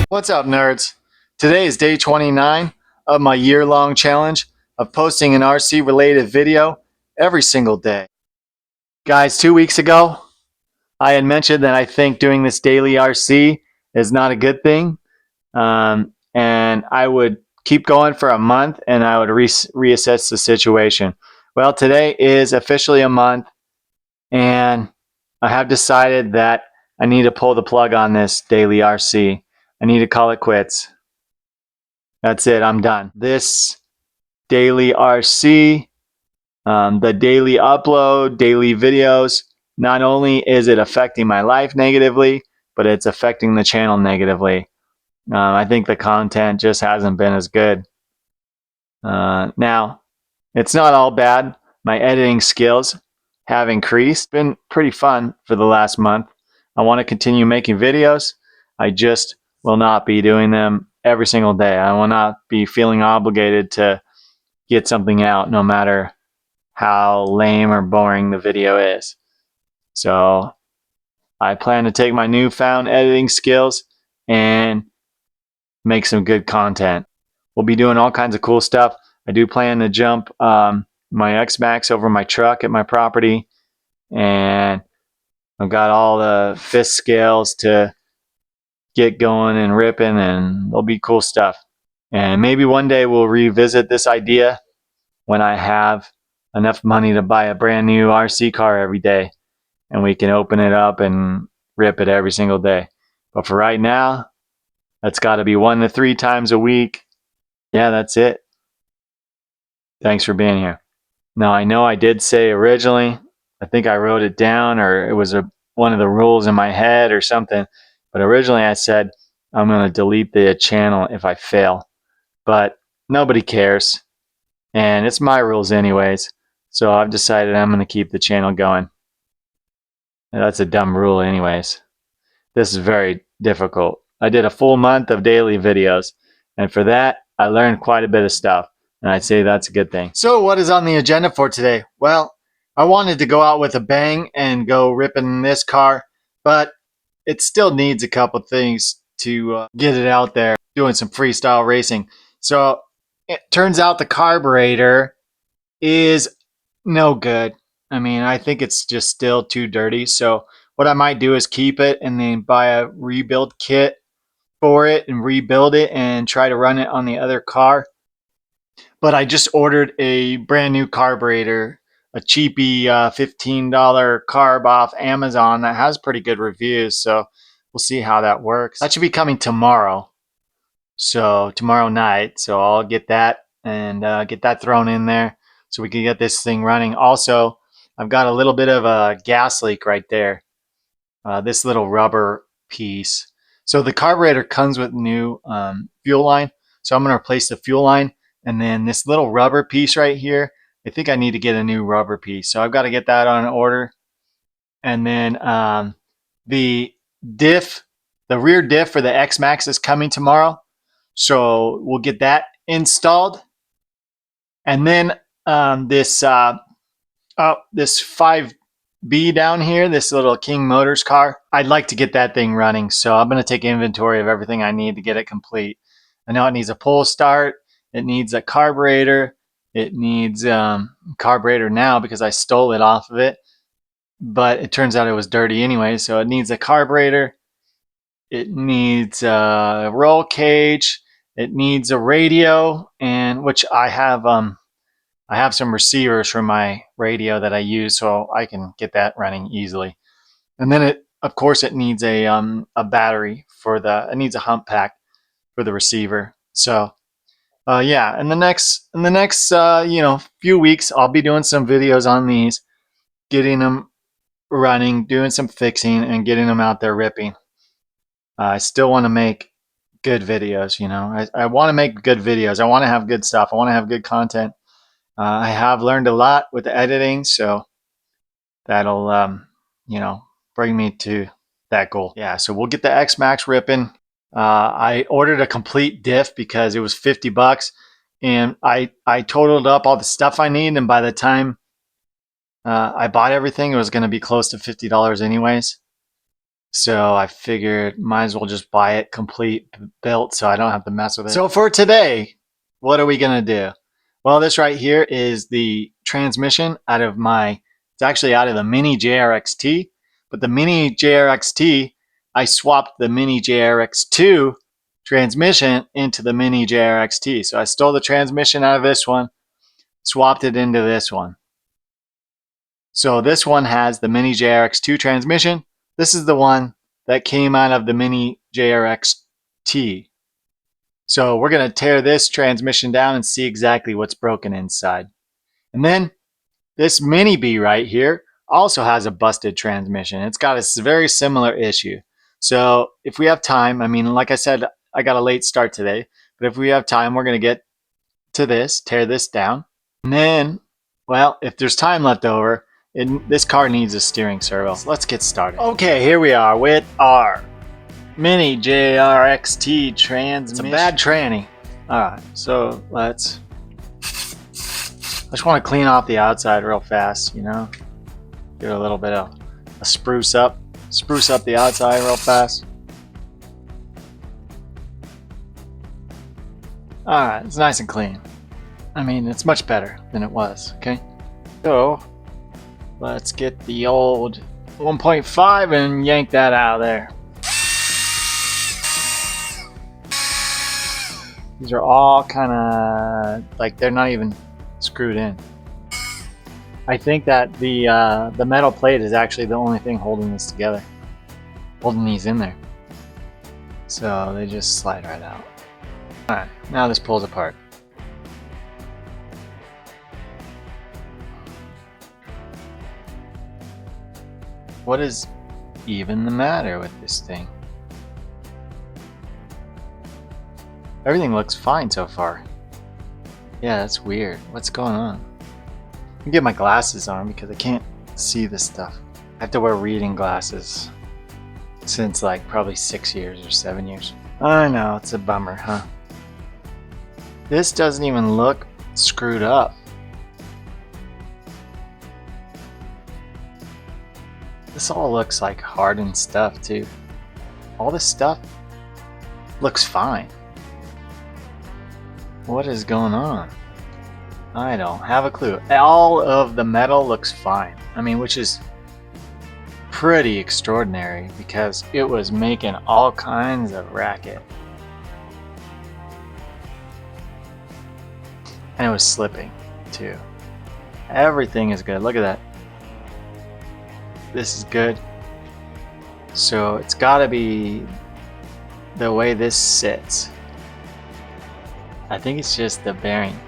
What's up, nerds? Today is day 29 of my year-long challenge of posting an RC related video every single day. Guys, 2 weeks ago, I had mentioned that I think doing this daily RC is not a good thing, and I would keep going for a month and I would reassess the situation. Well, today is officially a month, and I have decided that I need to pull the plug on this daily RC. I need to call it quits. That's it. I'm done. This daily RC, the daily upload, daily videos, not only is it affecting my life negatively, but it's affecting the channel negatively. I think the content just hasn't been as good. Now, it's not all bad. My editing skills have increased. It's been pretty fun for the last month. I want to continue making videos. I just will not be doing them every single day. I will not be feeling obligated to get something out no matter how lame or boring the video is. So I plan to take my newfound editing skills and make some good content. We'll be doing all kinds of cool stuff. I do plan to jump my X-Max over my truck at my property, and I've got all the fist scales to get going and ripping, and it'll be cool stuff. And maybe one day we'll revisit this idea when I have enough money to buy a brand new RC car every day, and we can open it up and rip it every single day. But for right now, that's got to be 1 to 3 times a week. Yeah, that's it. Thanks for being here. Now, I know I did say originally, I think I wrote it down, or it was one of the rules in my head or something, but originally I said I'm going to delete the channel if I fail. But nobody cares, and it's my rules anyways, so I've decided I'm going to keep the channel going. And that's a dumb rule anyways. This is very difficult. I did a full month of daily videos, and for that, I learned quite a bit of stuff, and I'd say that's a good thing. So what is on the agenda for today? Well, I wanted to go out with a bang and go ripping this car, but it still needs a couple things to get it out there, doing some freestyle racing. So it turns out the carburetor is no good. I mean, I think it's just still too dirty. So what I might do is keep it and then buy a rebuild kit for it and rebuild it and try to run it on the other car. But I just ordered a brand new carburetor, a cheapy $15 carb off Amazon that has pretty good reviews. So we'll see how that works. That should be coming tomorrow. So tomorrow night. So I'll get that and get that thrown in there so we can get this thing running. Also, I've got a little bit of a gas leak right there. This little rubber piece. So the carburetor comes with new fuel line. So I'm going to replace the fuel line. And then this little rubber piece right here, I think I need to get a new rubber piece. So I've got to get that on order. And then the diff, the rear diff for the X-Max is coming tomorrow. So we'll get that installed. And then this 5B down here, this little King Motors car, I'd like to get that thing running. So I'm going to take inventory of everything I need to get it complete. I know it needs a pull start. It needs a carburetor. It needs carburetor now because I stole it off of it. But it turns out it was dirty anyway. So it needs a carburetor. It needs a roll cage. It needs a radio, and which I have some receivers for my radio that I use, so I can get that running easily. And then of course, it needs a battery for it needs a hump pack for the receiver. So yeah, in the next few weeks, I'll be doing some videos on these, getting them running, doing some fixing, and getting them out there ripping. I still want to make good videos. I want to make good videos. I want to have good stuff. I want to have good content. I have learned a lot with the editing, so that'll bring me to that goal. Yeah, so we'll get the X-Max ripping. I ordered a complete diff because it was $50, and I totaled up all the stuff I need, and by the time I bought everything, it was going to be close to $50 anyways. So I figured might as well just buy it complete built so I don't have to mess with it. So for today, what are we gonna do? Well, this right here is the transmission out of it's actually out of the Mini JRX-T, but the Mini JRX-T, I swapped the Mini JRX-2 transmission into the Mini JRX-T. So I stole the transmission out of this one, swapped it into this one. So this one has the Mini JRX-2 transmission. This is the one that came out of the Mini JRX-T. So we're going to tear this transmission down and see exactly what's broken inside. And then this Mini B right here also has a busted transmission. It's got a very similar issue. So if we have time, I mean, like I said, I got a late start today, but if we have time, we're going to get to this, tear this down. And then, well, if there's time left over, this car needs a steering servo. So let's get started. Okay, here we are with our Mini JRX-T transmission. It's a bad tranny. Alright, so I just want to clean off the outside real fast, you know? Give it a little bit of a spruce up the outside real fast. Alright, it's nice and clean. I mean, it's much better than it was, okay? So, let's get the old 1.5 and yank that out of there. These are all kind of like they're not even screwed in. I think that the metal plate is actually the only thing holding this together, holding these in there. So they just slide right out. All right, now this pulls apart. What is even the matter with this thing? Everything looks fine so far. Yeah, that's weird. What's going on? I can get my glasses on because I can't see this stuff. I have to wear reading glasses since like probably 6 years or 7 years. I know, it's a bummer, huh? This doesn't even look screwed up. This all looks like hardened stuff too. All this stuff looks fine. What is going on? I don't have a clue. All of the metal looks fine. I mean, which is pretty extraordinary because it was making all kinds of racket. And it was slipping too. Everything is good. Look at that. This is good. So it's gotta be the way this sits. I think it's just the bearing.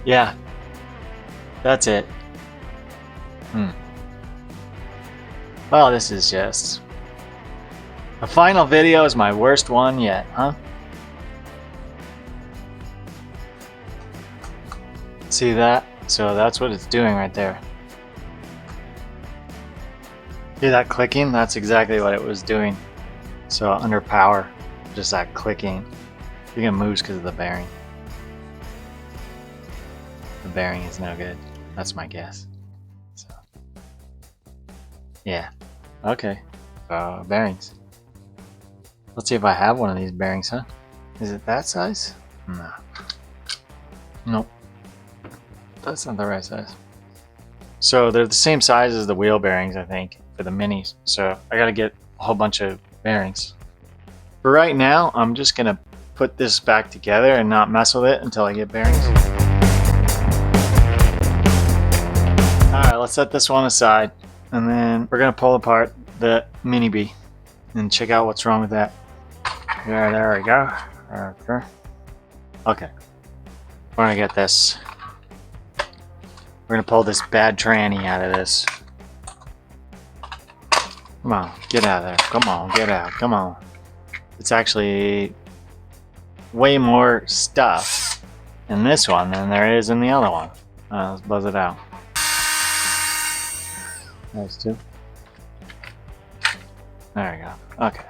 Yeah, that's it. Well, this is just... The final video is my worst one yet, huh? See that? So that's what it's doing right there. See that clicking? That's exactly what it was doing. So under power, just that clicking. I think it moves because of the bearing. The bearing is no good. That's my guess. So, yeah. Okay. Bearings. Let's see if I have one of these bearings, huh? Is it that size? No. Nope. That's not the right size. So they're the same size as the wheel bearings, I think, for the minis. So I gotta get a whole bunch of bearings. For right now, I'm just gonna put this back together and not mess with it until I get bearings. Alright, let's set this one aside. And then we're gonna pull apart the Mini B and check out what's wrong with that. Yeah, there we go. Okay. We're gonna get this. We're gonna pull this bad tranny out of this. Come on, get out of there. Come on, get out. Come on. It's actually way more stuff in this one than there is in the other one. Let's buzz it out. Those two. There we go. Okay.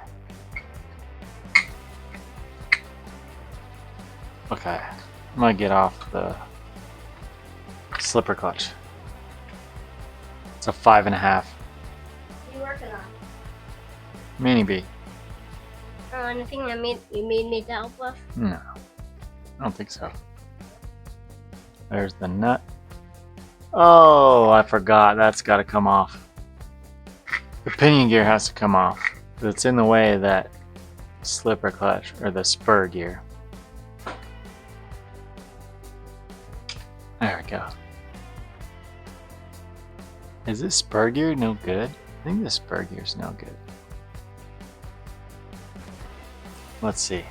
Okay. I'm gonna get off the slipper clutch. It's a 5.5. working on? Mini B. Anything you need help with? No, I don't think so. There's the nut. Oh, I forgot. That's got to come off. The pinion gear has to come off. It's in the way of that slipper clutch, or the spur gear. There we go. Is this spur gear no good? I think this spur gear is no good. Let's see.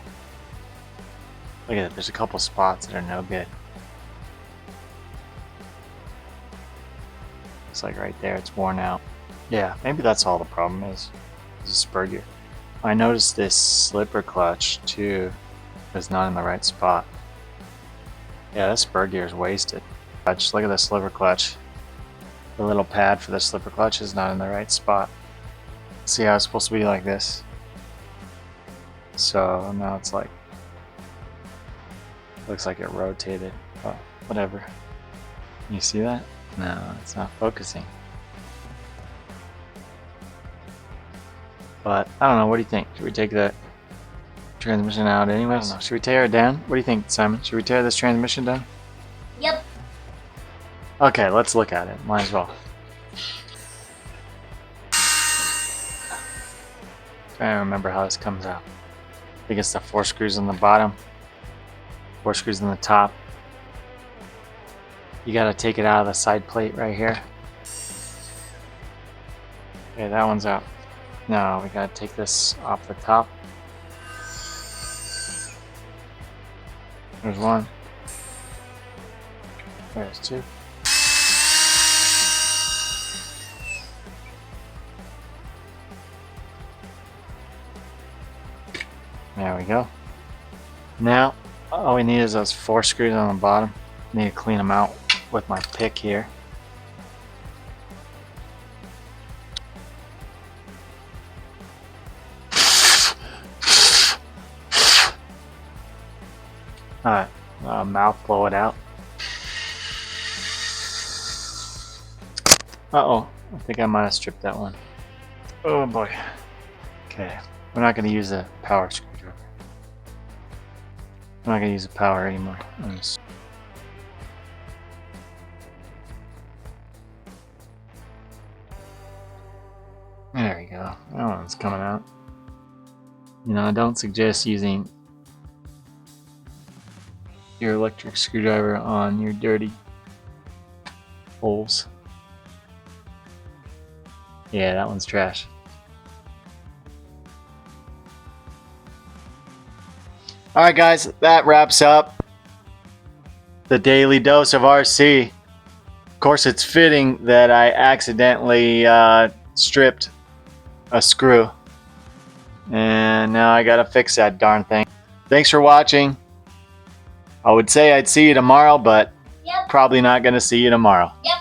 Look at it. There's a couple spots that are no good. It's like right there. It's worn out. Yeah, maybe that's all the problem is the spur gear. I noticed this slipper clutch too is not in the right spot. Yeah, this spur gear is wasted. Just look at the slipper clutch. The little pad for the slipper clutch is not in the right spot. See how it's supposed to be like this? So now it's like, looks like it rotated. Oh, whatever. You see that? No, it's not focusing. But I don't know. What do you think? Should we take the transmission out anyways? I don't know. Should we tear it down? What do you think, Simon? Should we tear this transmission down? Yep. Okay, let's look at it. Might as well. Trying to remember how this comes out. I think it's the 4 screws on the bottom, 4 screws on the top. You gotta take it out of the side plate right here. Okay, that one's out. No, we gotta take this off the top. There's one. There's 2. There we go. Now, all we need is those 4 screws on the bottom. Need to clean them out with my pick here. Alright, mouth blow it out. Uh-oh, I think I might have stripped that one. Oh boy. Okay, we're not going to use a power screwdriver. I'm not going to use the power anymore. There we go. That one's coming out. You know, I don't suggest using your electric screwdriver on your dirty holes. Yeah, that one's trash. Alright guys, that wraps up the daily dose of RC. Of course, it's fitting that I accidentally stripped a screw. And now I gotta fix that darn thing. Thanks for watching. I would say I'd see you tomorrow, but probably not gonna see you tomorrow. Yep.